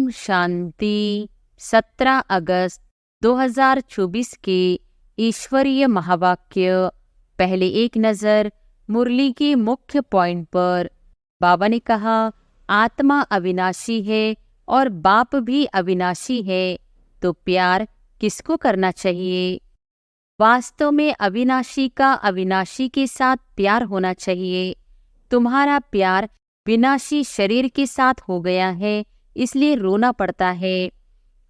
ओम शांति। 17 अगस्त 2024 के ईश्वरीय महावाक्य। पहले एक नज़र मुरली के मुख्य पॉइंट पर। बाबा ने कहा, आत्मा अविनाशी है और बाप भी अविनाशी है, तो प्यार किसको करना चाहिए? वास्तव में अविनाशी का अविनाशी के साथ प्यार होना चाहिए। तुम्हारा प्यार विनाशी शरीर के साथ हो गया है, इसलिए रोना पड़ता है।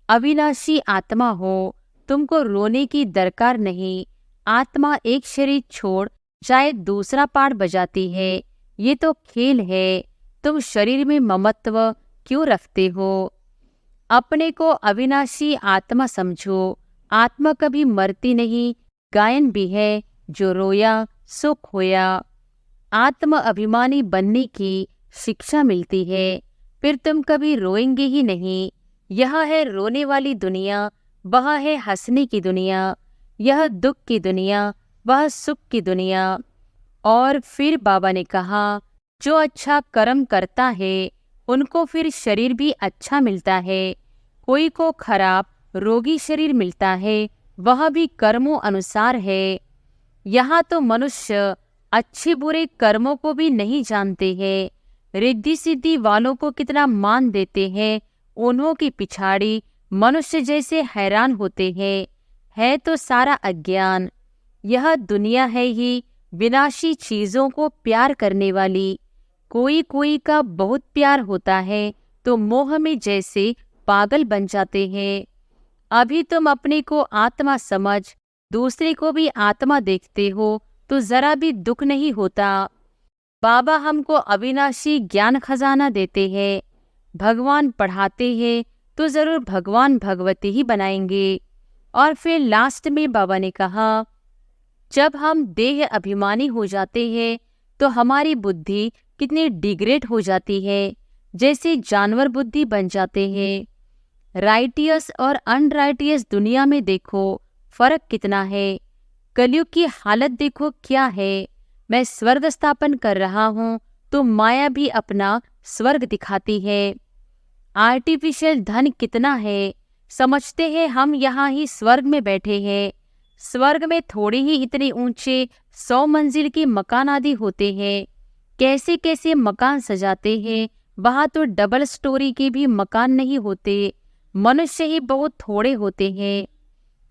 अविनाशी आत्मा हो, तुमको रोने की दरकार नहीं। आत्मा एक शरीर छोड़ शायद दूसरा पार्ट बजाती है, ये तो खेल है। तुम शरीर में ममत्व क्यों रखते हो? अपने को अविनाशी आत्मा समझो। आत्मा कभी मरती नहीं। गायन भी है, जो रोया सो खोया। आत्म अभिमानी बनने की शिक्षा मिलती है, फिर तुम कभी रोएंगे ही नहीं। यह है रोने वाली दुनिया, वह है हंसने की दुनिया। यह दुख की दुनिया, वह सुख की दुनिया। और फिर बाबा ने कहा, जो अच्छा कर्म करता है उनको फिर शरीर भी अच्छा मिलता है। कोई को खराब रोगी शरीर मिलता है, वह भी कर्मों अनुसार है। यहाँ तो मनुष्य अच्छे बुरे कर्मों को भी नहीं जानते हैं। रिद्धि सिद्धि वालों को कितना मान देते हैं, उन्हों की पिछाड़ी मनुष्य जैसे हैरान होते हैं। है तो सारा अज्ञान। यह दुनिया है ही विनाशी चीजों को प्यार करने वाली। कोई कोई का बहुत प्यार होता है तो मोह में जैसे पागल बन जाते हैं। अभी तुम अपने को आत्मा समझ दूसरे को भी आत्मा देखते हो तो जरा भी दुख नहीं होता। बाबा हमको अविनाशी ज्ञान खजाना देते हैं। भगवान पढ़ाते हैं तो जरूर भगवान भगवती ही बनाएंगे। और फिर लास्ट में बाबा ने कहा, जब हम देह अभिमानी हो जाते हैं तो हमारी बुद्धि कितनी डिग्रेड हो जाती है, जैसे जानवर बुद्धि बन जाते हैं। राइटियस और अनराइटियस दुनिया में देखो फर्क कितना है। कलयुग की हालत देखो क्या है। मैं स्वर्ग स्थापन कर रहा हूँ तो माया भी अपना स्वर्ग दिखाती है। आर्टिफिशियल धन कितना है, समझते हैं हम यहाँ ही स्वर्ग में बैठे हैं। स्वर्ग में थोड़े ही इतने ऊंचे 100 मंजिल के मकान आदि होते हैं। कैसे कैसे मकान सजाते हैं। वहाँ तो डबल स्टोरी के भी मकान नहीं होते। मनुष्य ही बहुत थोड़े होते हैं।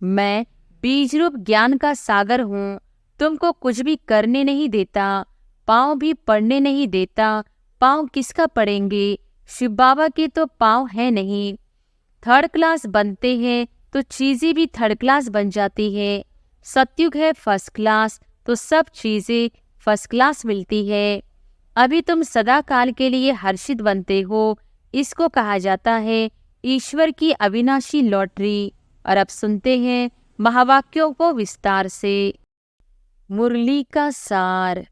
मैं बीज रूप ज्ञान का सागर हूँ। तुमको कुछ भी करने नहीं देता, पाँव भी पड़ने नहीं देता। पाँव किसका पड़ेंगे? शिव बाबा के तो पाँव है नहीं। थर्ड क्लास बनते हैं तो चीज़ें भी थर्ड क्लास बन जाती है। सतयुग है फर्स्ट क्लास, तो सब चीज़ें फर्स्ट क्लास मिलती है। अभी तुम सदा काल के लिए हर्षित बनते हो। इसको कहा जाता है ईश्वर की अविनाशी लॉटरी। और अब सुनते हैं महावाक्यों को विस्तार से। मुरली का सार।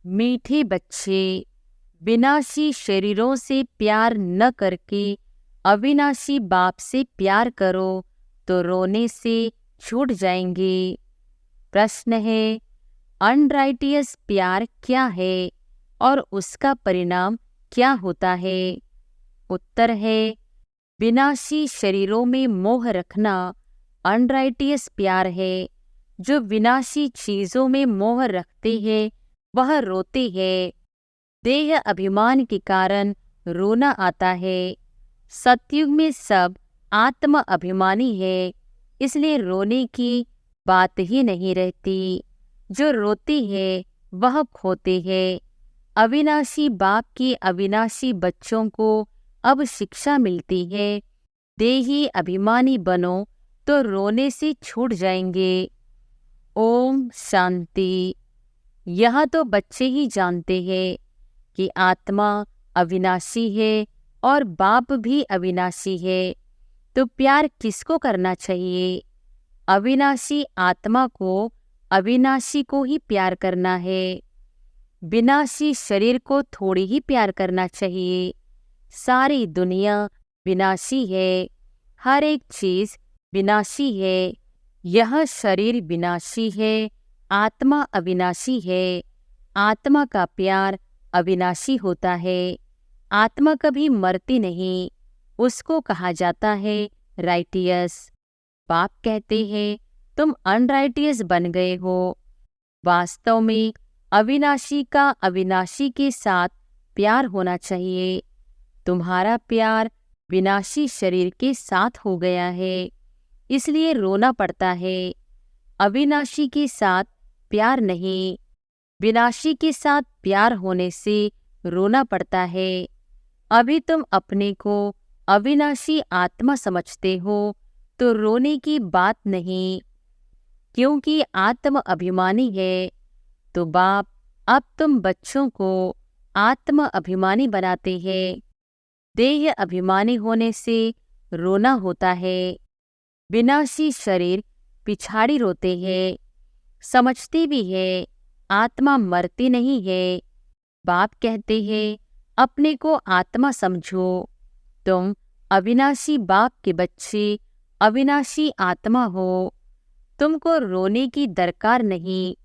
मीठे बच्चे, विनाशी शरीरों से प्यार न करके अविनाशी बाप से प्यार करो तो रोने से छूट जाएंगे। प्रश्न है, अनराइटियस प्यार क्या है और उसका परिणाम क्या होता है? उत्तर है, विनाशी शरीरों में मोह रखना अनराइटियस प्यार है। जो विनाशी चीजों में मोह रखते हैं वह रोते हैं। देह अभिमान के कारण रोना आता है। सतयुग में सब आत्म अभिमानी है, इसलिए रोने की बात ही नहीं रहती। जो रोते हैं वह खोते हैं। अविनाशी बाप के अविनाशी बच्चों को अब शिक्षा मिलती है, देही अभिमानी बनो तो रोने से छूट जाएंगे। ओम शांति। यह तो बच्चे ही जानते हैं कि आत्मा अविनाशी है और बाप भी अविनाशी है, तो प्यार किसको करना चाहिए? अविनाशी आत्मा को अविनाशी को ही प्यार करना है। विनाशी शरीर को थोड़ी ही प्यार करना चाहिए। सारी दुनिया विनाशी है, हर एक चीज विनाशी है। यह शरीर विनाशी है, आत्मा अविनाशी है। आत्मा का प्यार अविनाशी होता है। आत्मा कभी मरती नहीं। उसको कहा जाता है राइटियस। बाप कहते हैं तुम अनराइटियस बन गए हो। वास्तव में अविनाशी का अविनाशी के साथ प्यार होना चाहिए। तुम्हारा प्यार विनाशी शरीर के साथ हो गया है, इसलिए रोना पड़ता है। अविनाशी के साथ प्यार नहीं, विनाशी के साथ प्यार होने से रोना पड़ता है। अभी तुम अपने को अविनाशी आत्मा समझते हो तो रोने की बात नहीं, क्योंकि आत्म अभिमानी है। तो बाप अब तुम बच्चों को आत्म अभिमानी बनाते हैं। देह अभिमानी होने से रोना होता है। विनाशी शरीर पिछाड़ी रोते हैं। समझते भी है आत्मा मरती नहीं है। बाप कहते हैं अपने को आत्मा समझो। तुम अविनाशी बाप के बच्चे अविनाशी आत्मा हो। तुमको रोने की दरकार नहीं।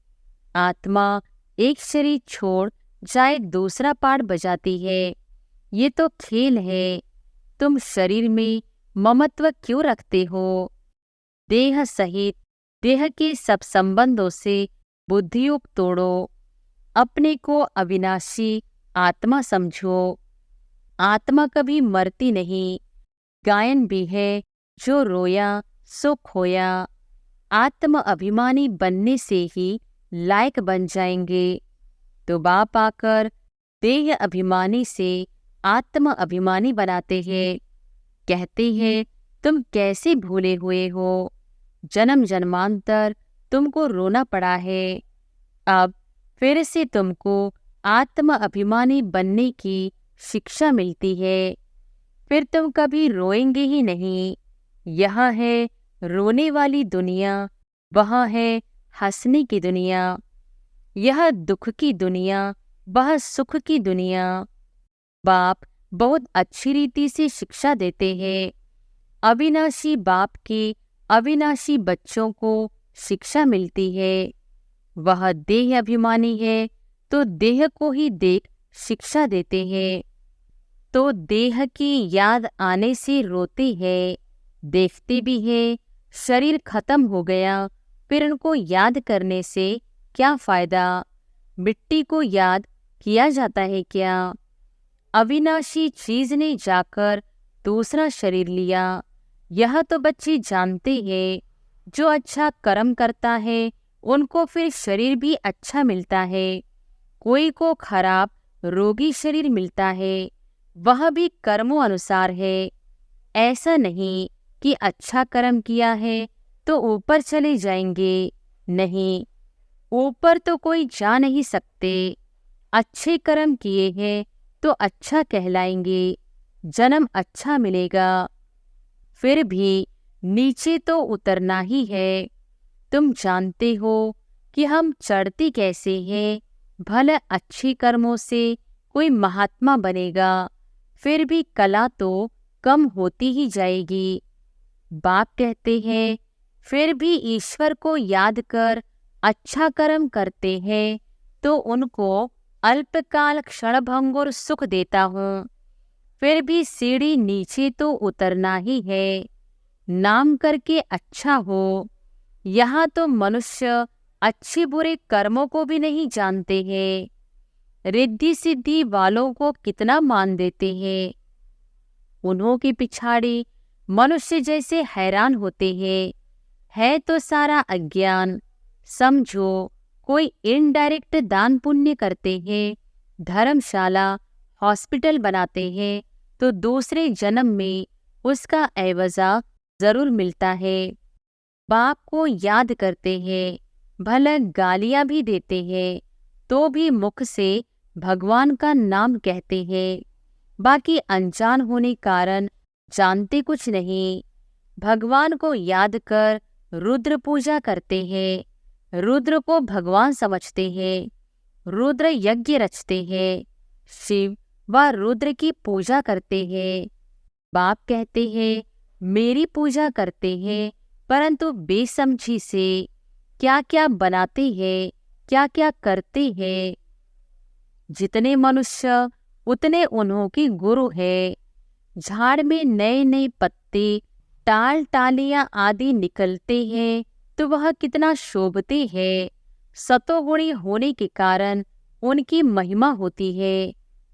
आत्मा एक शरीर छोड़ जाए दूसरा पार्ट बजाती है। ये तो खेल है। तुम शरीर में ममत्व क्यों रखते हो? देह सहित देह के सब संबंधों से बुद्धियोग तोड़ो। अपने को अविनाशी आत्मा समझो। आत्मा कभी मरती नहीं। गायन भी है जो रोया सो खोया। आत्म अभिमानी बनने से ही लायक बन जाएंगे। तो बाप आकर देह अभिमानी से आत्म अभिमानी बनाते हैं। कहते हैं तुम कैसे भूले हुए हो। जन्म जन्मांतर तुमको रोना पड़ा है। अब फिर से तुमको आत्म अभिमानी बनने की शिक्षा मिलती है। फिर तुम कभी रोएंगे ही नहीं। यह है रोने वाली दुनिया, वह है हंसने की दुनिया। यह दुख की दुनिया, वह सुख की दुनिया। बाप बहुत अच्छी रीति से शिक्षा देते हैं। अविनाशी बाप के अविनाशी बच्चों को शिक्षा मिलती है। वह देह अभिमानी है तो देह को ही देख शिक्षा देते हैं। तो देह की याद आने से रोते हैं। देखते भी है शरीर खत्म हो गया, फिर उनको याद करने से क्या फायदा? मिट्टी को याद किया जाता है क्या? अविनाशी चीज ने जाकर दूसरा शरीर लिया। यह तो बच्चे जानते हैं। जो अच्छा कर्म करता है उनको फिर शरीर भी अच्छा मिलता है। कोई को खराब रोगी शरीर मिलता है, वह भी कर्मों अनुसार है। ऐसा नहीं कि अच्छा कर्म किया है तो ऊपर चले जाएंगे। नहीं, ऊपर तो कोई जा नहीं सकते। अच्छे कर्म किए हैं तो अच्छा कहलाएंगे, जन्म अच्छा मिलेगा। फिर भी नीचे तो उतरना ही है। तुम जानते हो कि हम चढ़ते कैसे हैं। भले अच्छे कर्मों से कोई महात्मा बनेगा, फिर भी कला तो कम होती ही जाएगी। बाप कहते हैं फिर भी ईश्वर को याद कर अच्छा कर्म करते हैं तो उनको अल्पकाल क्षणभंगुर सुख देता हूँ। फिर भी सीढ़ी नीचे तो उतरना ही है। नाम करके अच्छा हो। यहाँ तो मनुष्य अच्छे बुरे कर्मों को भी नहीं जानते हैं। रिद्धि सिद्धि वालों को कितना मान देते हैं। उन्हों के पिछाड़ी मनुष्य जैसे हैरान होते हैं। है तो सारा अज्ञान। समझो कोई इनडायरेक्ट दान पुण्य करते हैं, धर्मशाला हॉस्पिटल बनाते हैं तो दूसरे जन्म में उसका एवजा जरूर मिलता है। बाप को याद करते हैं, भले गालियां भी देते हैं तो भी मुख से भगवान का नाम कहते हैं। बाकी अनजान होने कारण जानते कुछ नहीं। भगवान को याद कर रुद्र पूजा करते हैं। रुद्र को भगवान समझते हैं। रुद्र यज्ञ रचते हैं। शिव व रुद्र की पूजा करते हैं। बाप कहते हैं मेरी पूजा करते हैं, परंतु बेसमझी से क्या क्या बनाते हैं, क्या क्या करते हैं। जितने मनुष्य उतने उन्हों की गुरु है। झाड़ में नए नए पत्ते, टाल टालियां आदि निकलते हैं तो वह कितना शोभते हैं। सतोगुणी होने के कारण उनकी महिमा होती है।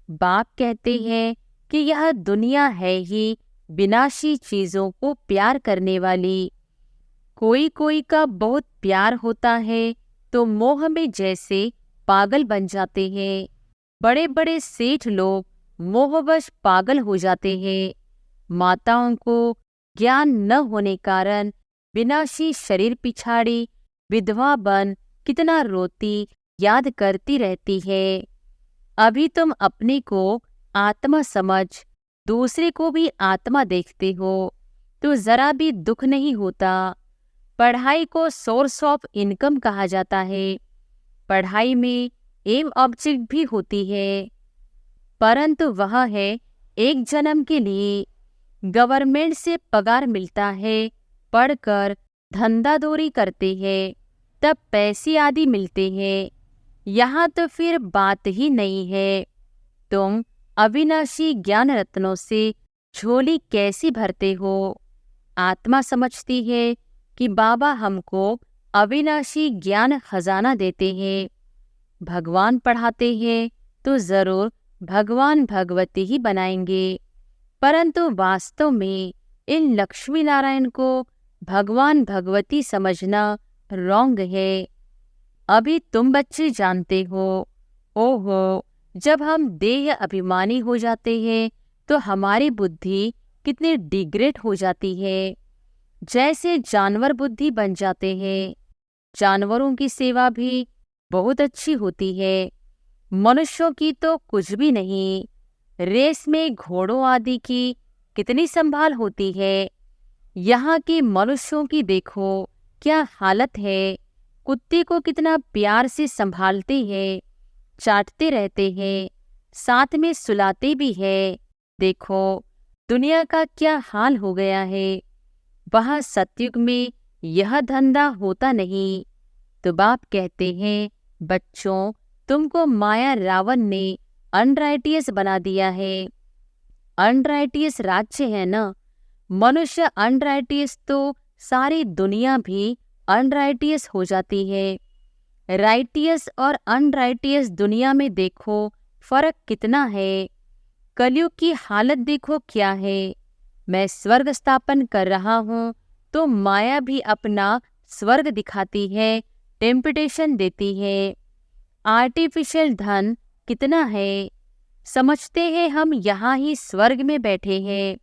बाप कहते हैं कि यह दुनिया है ही विनाशी चीजों को प्यार करने वाली। कोई कोई का बहुत प्यार होता है तो मोह में जैसे पागल बन जाते हैं। बड़े बड़े सेठ लोग मोहवश पागल हो जाते हैं। माताओं को ज्ञान न होने कारण विनाशी शरीर पिछाड़ी विधवा बन कितना रोती याद करती रहती है। अभी तुम अपने को आत्मा समझ दूसरे को भी आत्मा देखते हो तो जरा भी दुख नहीं होता। पढ़ाई को सोर्स ऑफ इनकम कहा जाता है। पढ़ाई में एम ऑब्जेक्ट भी होती है, परंतु वह है एक जन्म के लिए। गवर्नमेंट से पगार मिलता है, पढ़कर धंधादौरी करते हैं तब पैसे आदि मिलते हैं। यहाँ तो फिर बात ही नहीं है। तुम अविनाशी ज्ञान रत्नों से झोली कैसी भरते हो? आत्मा समझती है कि बाबा हमको अविनाशी ज्ञान खजाना देते हैं। भगवान पढ़ाते हैं तो जरूर भगवान भगवती ही बनाएंगे, परंतु वास्तव में इन लक्ष्मी नारायण को भगवान भगवती समझना रॉन्ग है। अभी तुम बच्चे जानते हो। ओहो, जब हम देह अभिमानी हो जाते हैं तो हमारी बुद्धि कितनी डिग्रेड हो जाती है। जैसे जानवर बुद्धि बन जाते हैं। जानवरों की सेवा भी बहुत अच्छी होती है, मनुष्यों की तो कुछ भी नहीं। रेस में घोड़ों आदि की कितनी संभाल होती है। यहाँ के मनुष्यों की देखो क्या हालत है। कुत्ते को कितना प्यार से संभालते हैं, चाटते रहते हैं, साथ में सुलाते भी है। देखो दुनिया का क्या हाल हो गया है। वहाँ सतयुग में यह धंधा होता नहीं। तो बाप कहते हैं, बच्चों तुमको माया रावण ने अनराइटियस बना दिया है। अनराइटियस राज्य है ना। मनुष्य अनराइटियस तो सारी दुनिया भी अनराइटियस हो जाती है। राइटियस और अनराइटियस दुनिया में देखो फर्क कितना है। कलयुग की हालत देखो क्या है। मैं स्वर्ग स्थापन कर रहा हूँ तो माया भी अपना स्वर्ग दिखाती है, टेम्पटेशन देती है। आर्टिफिशियल धन कितना है। समझते हैं हम यहाँ ही स्वर्ग में बैठे हैं।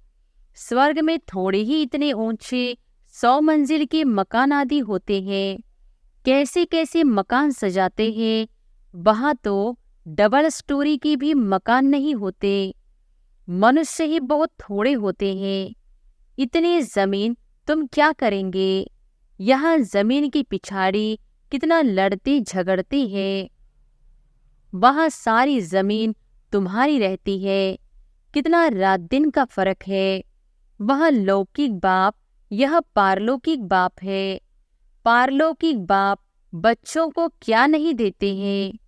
स्वर्ग में थोड़े ही इतने ऊंचे 100 मंजिल के मकान आदि होते हैं। कैसे कैसे मकान सजाते हैं। वहाँ तो डबल स्टोरी की भी मकान नहीं होते। मनुष्य ही बहुत थोड़े होते हैं। इतनी जमीन तुम क्या करेंगे। यहाँ जमीन की पिछाड़ी कितना लड़ते झगड़ते हैं। वहाँ सारी जमीन तुम्हारी रहती है। कितना रात दिन का फर्क है। वह लौकिक बाप, यह पारलौकिक बाप है। पारलौकिक बाप बच्चों को क्या नहीं देते हैं।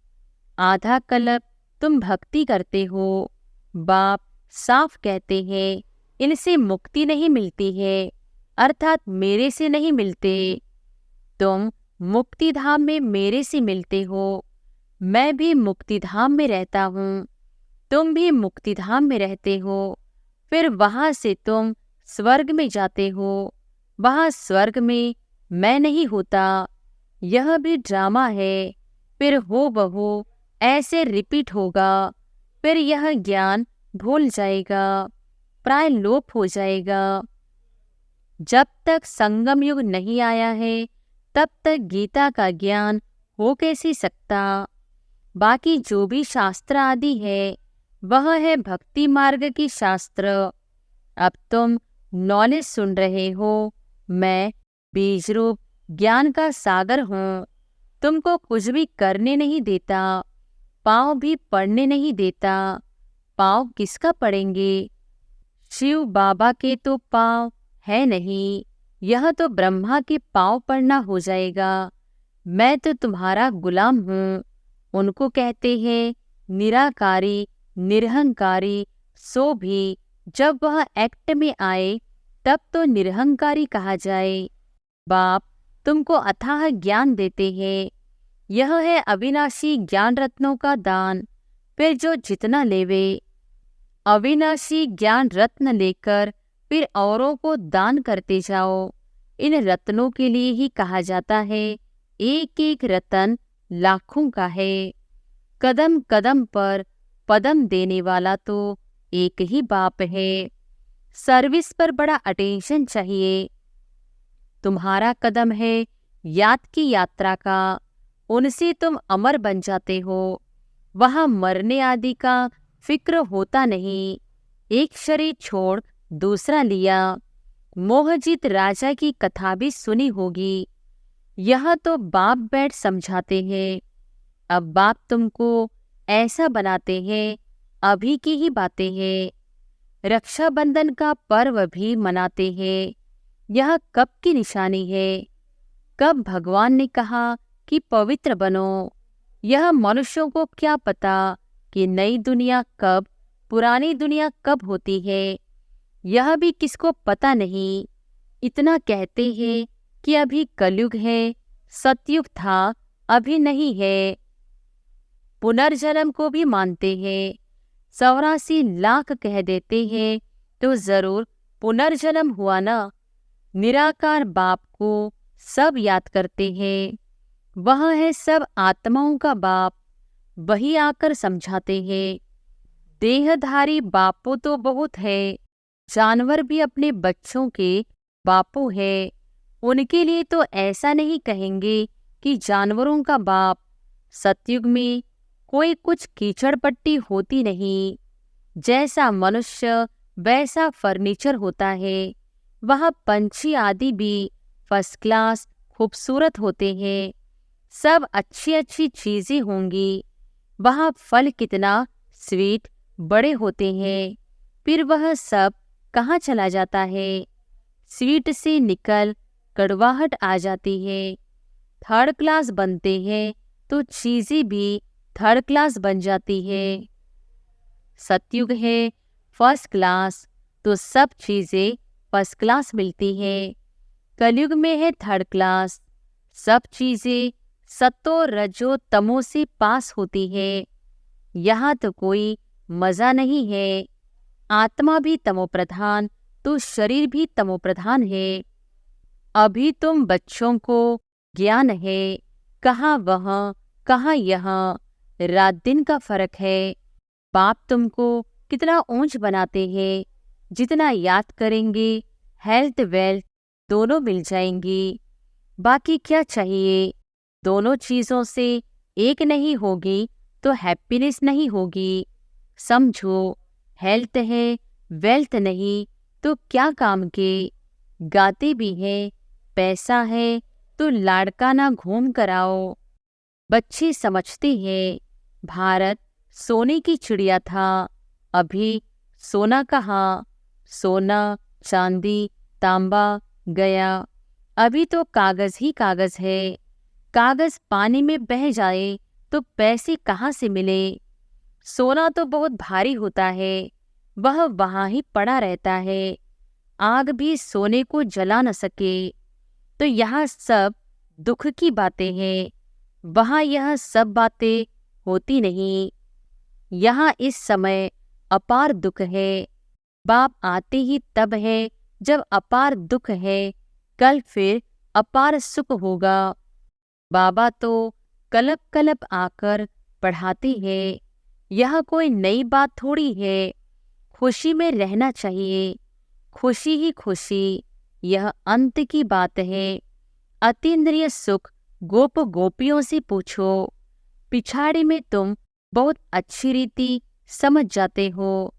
आधा कल्प तुम भक्ति करते हो। बाप साफ कहते हैं, इनसे मुक्ति नहीं मिलती है, अर्थात मेरे से नहीं मिलते। तुम मुक्ति धाम में मेरे से मिलते हो। मैं भी मुक्ति धाम में रहता हूँ, तुम भी मुक्ति धाम में रहते हो। फिर वहाँ से तुम स्वर्ग में जाते हो। वहाँ स्वर्ग में मैं नहीं होता। यह भी ड्रामा है। फिर हो बहू ऐसे रिपीट होगा। फिर यह ज्ञान भूल जाएगा, प्राय लोप हो जाएगा। जब तक संगम युग नहीं आया है तब तक गीता का ज्ञान हो कैसे सकता। बाकी जो भी शास्त्र आदि है वह है भक्ति मार्ग की शास्त्र। अब तुम नॉलेज सुन रहे हो। मैं बीज रूप ज्ञान का सागर हूँ। तुमको कुछ भी करने नहीं देता, पाँव भी पड़ने नहीं देता। पाँव किसका पड़ेंगे। शिव बाबा के तो पाँव है नहीं। यह तो ब्रह्मा के पाँव पड़ना हो जाएगा। मैं तो तुम्हारा गुलाम हूँ। उनको कहते हैं निराकारी, निरहंकारी, सो भी जब वह एक्ट में आए तब तो निरहंकारी कहा जाए। बाप तुमको अथाह ज्ञान देते हैं, यह है अविनाशी ज्ञान रत्नों का दान। फिर जो जितना लेवे, अविनाशी ज्ञान रत्न लेकर फिर औरों को दान करते जाओ। इन रत्नों के लिए ही कहा जाता है एक एक रतन लाखों का है। कदम कदम पर पदम देने वाला तो एक ही बाप है। सर्विस पर बड़ा अटेंशन चाहिए। तुम्हारा कदम है याद की यात्रा का, उनसे तुम अमर बन जाते हो। वहां मरने आदि का फिक्र होता नहीं। एक शरीर छोड़ दूसरा लिया। मोहजीत राजा की कथा भी सुनी होगी। यह तो बाप बैठ समझाते हैं। अब बाप तुमको ऐसा बनाते हैं, अभी की ही बातें हैं। रक्षाबंधन का पर्व भी मनाते हैं। यह कब की निशानी है? कब भगवान ने कहा कि पवित्र बनो? यह मनुष्यों को क्या पता कि नई दुनिया कब, पुरानी दुनिया कब होती है? यह भी किसको पता नहीं। इतना कहते हैं कि अभी कलयुग है, सतयुग था, अभी नहीं है। पुनर्जन्म को भी मानते हैं। 84 लाख कह देते हैं तो जरूर पुनर्जन्म हुआ ना। निराकार बाप को सब याद करते हैं। वह है सब आत्माओं का बाप, वही आकर समझाते हैं। देहधारी बापो तो बहुत है, जानवर भी अपने बच्चों के बापो है। उनके लिए तो ऐसा नहीं कहेंगे कि जानवरों का बाप। सतयुग में कोई कुछ कीचड़ पट्टी होती नहीं। जैसा मनुष्य वैसा फर्नीचर होता है। वहाँ पंछी आदि भी फर्स्ट क्लास खूबसूरत होते हैं। सब अच्छी अच्छी चीजें होंगी। वहाँ फल कितना स्वीट बड़े होते हैं। फिर वह सब कहाँ चला जाता है? स्वीट से निकल कड़वाहट आ जाती है। थर्ड क्लास बनते हैं तो चीजें भी थर्ड क्लास बन जाती है। सतयुग है फर्स्ट क्लास तो सब चीजें फर्स्ट क्लास मिलती है। कलयुग में है थर्ड क्लास, सब चीजें सतो रजो तमो से पास होती है। यहाँ तो कोई मजा नहीं है। आत्मा भी तमो प्रधान तो शरीर भी तमो प्रधान है। अभी तुम बच्चों को ज्ञान है, कहाँ वहाँ कहाँ यहाँ, रात दिन का फर्क है। बाप तुमको कितना ऊंच बनाते हैं। जितना याद करेंगे हेल्थ वेल्थ दोनों मिल जाएंगी। बाकी क्या चाहिए? दोनों चीजों से एक नहीं होगी तो हैप्पीनेस नहीं होगी। समझो, हेल्थ है वेल्थ नहीं तो क्या काम के? गाते भी हैं, पैसा है तो लाड़का ना घूम कराओ। बच्चे समझते हैं भारत सोने की चिड़िया था, अभी सोना कहाँ? सोना चांदी तांबा गया, अभी तो कागज ही कागज है। कागज पानी में बह जाए तो पैसे कहाँ से मिले? सोना तो बहुत भारी होता है, वह वहाँ ही पड़ा रहता है। आग भी सोने को जला न सके। तो यहाँ सब दुख की बातें हैं, वहाँ यह सब बातें होती नहीं। यहाँ इस समय अपार दुख है। बाप आते ही तब है जब अपार दुख है, कल फिर अपार सुख होगा। बाबा तो कलप कलप आकर पढ़ाते हैं। यह कोई नई बात थोड़ी है। खुशी में रहना चाहिए, खुशी ही खुशी, यह अंत की बात है। अतीन्द्रिय सुख गोप गोपियों से पूछो, पिछाड़ी में तुम बहुत अच्छी रीति समझ जाते हो।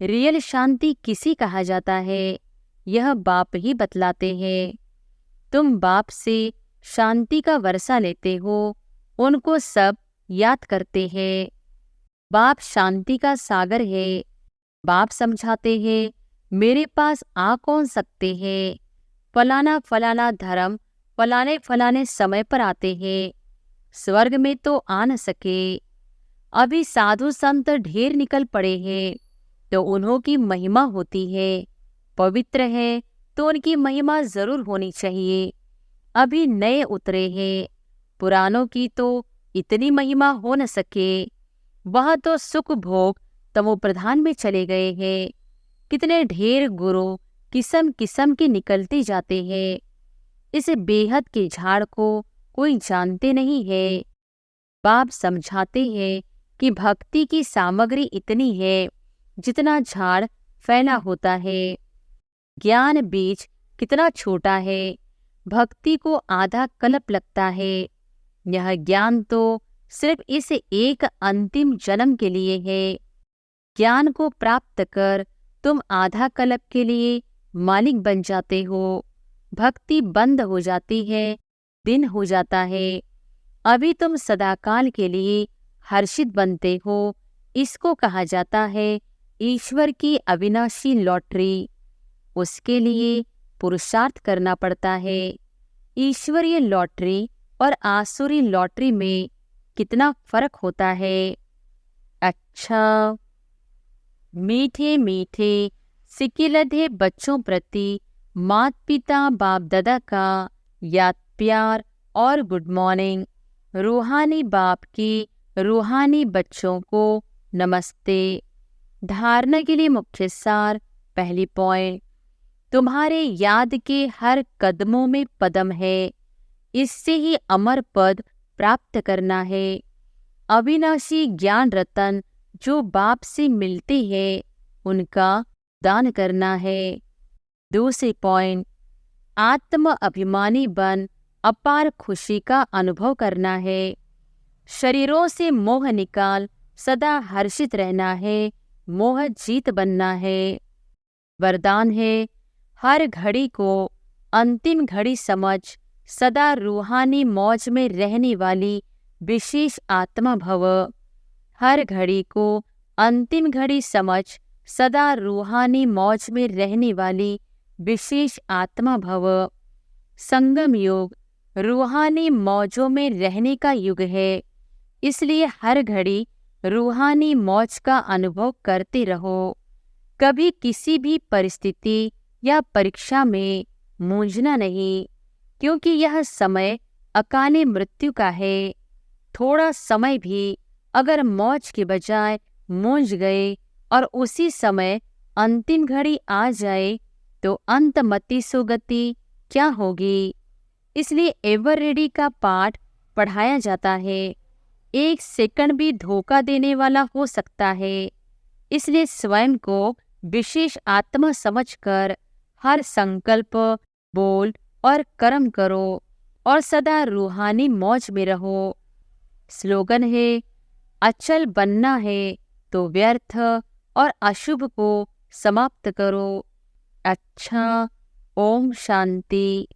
रियल शांति किसी कहा जाता है, यह बाप ही बतलाते हैं। तुम बाप से शांति का वर्षा लेते हो, उनको सब याद करते हैं। बाप शांति का सागर है। बाप समझाते हैं मेरे पास आ कौन सकते हैं। फलाना फलाना धर्म फलाने फलाने समय पर आते हैं, स्वर्ग में तो आ न सके। अभी साधु संत ढेर निकल पड़े हैं, तो उन्हों की महिमा होती है। पवित्र है तो उनकी महिमा जरूर होनी चाहिए। अभी नए उतरे हैं, पुरानों की तो इतनी महिमा हो न सके। वह तो सुख भोग तमो प्रधान में चले गए हैं। कितने ढेर गुरु किस्म किस्म के निकलते जाते हैं। इस बेहद के झाड़ को कोई जानते नहीं है। बाप समझाते हैं कि भक्ति की सामग्री इतनी है जितना झाड़ फैला होता है। ज्ञान बीज कितना छोटा है, भक्ति को आधा कल्प लगता है। यह ज्ञान तो सिर्फ इस एक अंतिम जन्म के लिए है। ज्ञान को प्राप्त कर तुम आधा कल्प के लिए मालिक बन जाते हो। भक्ति बंद हो जाती है, दिन हो जाता है। अभी तुम सदाकाल के लिए हर्षित बनते हो। इसको कहा जाता है ईश्वर की अविनाशी लॉटरी। उसके लिए पुरुषार्थ करना पड़ता है। ईश्वरीय लॉटरी और आसुरी लॉटरी में कितना फर्क होता है। अच्छा, मीठे मीठे सिकिलधे बच्चों प्रति माता पिता बाप दादा का याद प्यार और गुड मॉर्निंग। रूहानी बाप की रूहानी बच्चों को नमस्ते। धारणा के लिए मुख्य सार। पहली पॉइंट, तुम्हारे याद के हर कदमों में पदम है। इससे ही अमर पद प्राप्त करना है। अविनाशी ज्ञान रतन जो बाप से मिलते हैं उनका दान करना है। दूसरी पॉइंट, आत्म अभिमानी बन अपार खुशी का अनुभव करना है। शरीरों से मोह निकाल सदा हर्षित रहना है। मोह जीत बनना है। वरदान है, हर घड़ी को अंतिम घड़ी समझ सदा रूहानी मौज में रहने वाली विशेष आत्मा भव। हर घड़ी को अंतिम घड़ी समझ सदा रूहानी मौज में रहने वाली विशेष आत्मा भव। संगम युग रूहानी मौजों में रहने का युग है। इसलिए हर घड़ी रूहानी मौज का अनुभव करते रहो। कभी किसी भी परिस्थिति या परीक्षा में मूंझना नहीं, क्योंकि यह समय अकाले मृत्यु का है। थोड़ा समय भी अगर मौज के बजाय मूंझ गए और उसी समय अंतिम घड़ी आ जाए तो अंतमति सुगति क्या होगी। इसलिए एवर रेडी का पाठ पढ़ाया जाता है। एक सेकंड भी धोखा देने वाला हो सकता है। इसलिए स्वयं को विशेष आत्मा समझकर हर संकल्प, बोल और कर्म करो और सदा रूहानी मौज में रहो। स्लोगन है, अचल बनना है तो व्यर्थ और अशुभ को समाप्त करो। अच्छा, ओम शांति।